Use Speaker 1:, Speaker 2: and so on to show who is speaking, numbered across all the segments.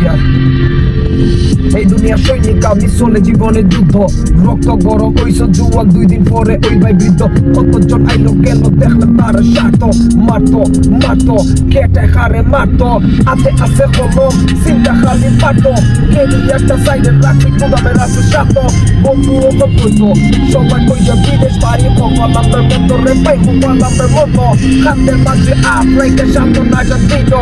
Speaker 1: দুনিয়ার এই দুনিয়ার সৈনিক আমি চলে জীবনের যুদ্ধ রক্ত গরম হইছ জুয়াল 2 দিন পরে ওই ভাই বৃদ্ধ কতজন আইলো গেল দেখলাম তারা সারতো মারতো কেটে হারে মারতো আতে আছে কলম চিন্তা খালি পারতো কেনি একটা সাইডে রাখি কুদামের আছে সাতো বন্ধু ও কতইতো সবাই কইয়া বিদেশ বাড়ি কপালামের মতো রে পাই কপালামের মতো খাতের মাঝে আফ্রাইকে সামনে নাগা দিত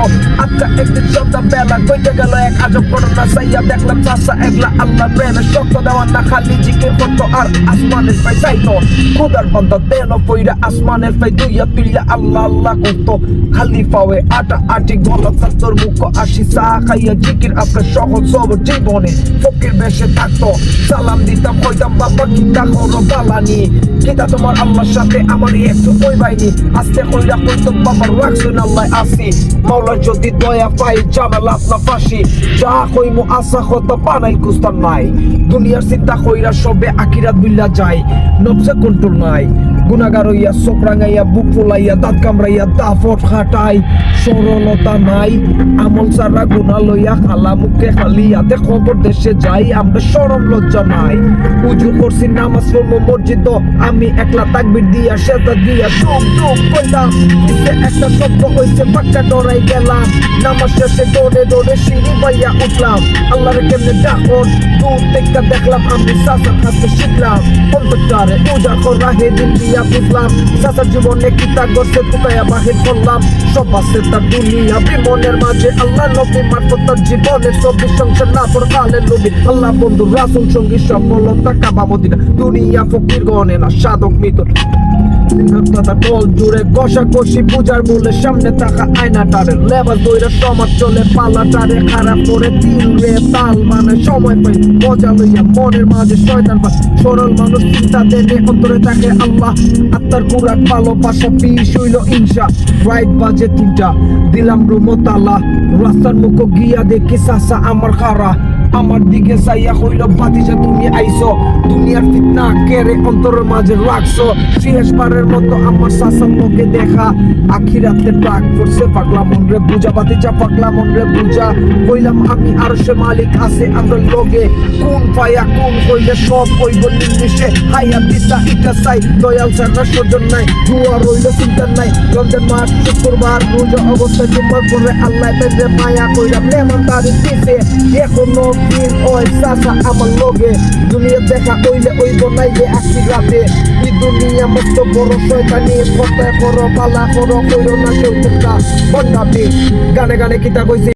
Speaker 1: আচ্ছা একদিন সন্ধ্যাবেলা কইতে গেল এক আজব ঘটনা সাইয়া দেখলাম চাষা একলা আল্লাহ প্রেমে শক্ত দেওয়া না খালি জিকির করতো আর আসমানের পাই চাইতো খুদার বান্দা দেন পইরা আসমানের পাই দুইয়া তুইয়া আল্লাহ আল্লাহ করতো খালি পাওয়ে আটা আটি গলা তোর মুখ আসি চা খাইয়া জিকির আপনার সহজ সব জীবনে ফকির বেশে থাকতো সালাম দিতাম কইতাম বাবা কিতা করো বালানি কিতা তোমার আল্লাহর সাথে আমারই একটু কই বাইনি আস্তে কইরা কইতো বাবার রাখছুন আল্লাহ আসি মাওলা যদি দয়া পাই জামাল আপনা ফাঁসি যা কইমু আশা হতো পানাই কুস্তার নাই দুনিয়ার চিন্তা কইরা সবে আখিরাত বিল্লা যায় নবসে কন্ট্রোল নাই গুনাগার হইয়া চোখ রাঙাইয়া বুক ফুলাইয়া দাঁত কামড়াইয়া দাফট খাটাই সরলতা নাই আমল সারা গুনা লইয়া খালা মুখে খালি হাতে খবর দেশে যাই আমরা শরম লজ্জা নাই উজু করছি নামাজ পড়বো মসজিদ আমি একলা তাকবীর দিয়া সেজদা দিয়া চুপ চুপ কইলাম একটা শব্দ হইছে পাক্কা ডরাই গেলাম নামাজ শেষে দৌড়ে দৌড়ে সিঁড়ি বাইয়া উঠলাম আল্লাহরে কেমনে ডাকন দূর থেকে দেখলাম আমি চাচার কাছে শিখলাম অন্তরে উজাড় করা হেদিন দিয়া বুঝলাম চাচার জীবনে কিতা গড়ছে টুকাইয়া বাহির করলাম সব আছে তার দুনিয়া বিমনের মাঝে আল্লাহ নবী মারফত তার জীবনের সবই সংসার না পর কালের লোভী আল্লাহ বন্ধু রাসূল সঙ্গী সফলতা কাবা মদিনা দুনিয়া ফকির গনে না সাধক মৃত টল জুড়ে কষাকষি পূজার মূলে সামনে থাকা আয়নাটারে লেবাস দইরা সমাজ চলে পালাটারে খারাপ করে দিল রে তাল মানে সময় পাই মজা লইয়া মনের মাঝে শয়তান পায় সরল মানুষ চিন্তা দেনে অন্তরে থাকে আল্লাহ আত্মার কুরাক ভালোবাসা পিস হইল ইনসা রাইট বাজে 3টা দিলাম রুমো তালা রাস্তার মুখো গিয়া দেখি চাচা আমার খারা আমার দিকে চাইয়া কইল ভাতিজা তুমি আইছো দুনিয়ার ফিতনা কেড়ে অন্তরের মাঝে রাখছো শেষবারের মতো আমার চাচার মুখে দেখা আখিরাতে ডাক করছে পাগলা মন রে বুঝা ভাতিজা পাগলা মন রে বুঝা কইলাম আমি আরশে মালিক আছে আমরা লগে কোন পায়া কোন কইলে সব কইব নির্বিশে হায়া দিতা ইটা চাই দয়াল ছাড়া সজন নাই দুয়া রইল চিন্তা নাই রমজান মাস শুক্রবার রোজা অবস্থায় জুম্মার পরে আল্লাহ তাইরে মায়া কইরা মেহমান তারি দিছে এখনো দিন ওই চাচা আমার লগে দুনিয়া দেখা কইলে ওই বনাইলে আখিরাতে এই দুনিয়া মস্ত বড় শয়তানি কথা করো পালা করো কইরো না কেউ তোমরা বন্ধাবি গানে গানে কিতা কইছে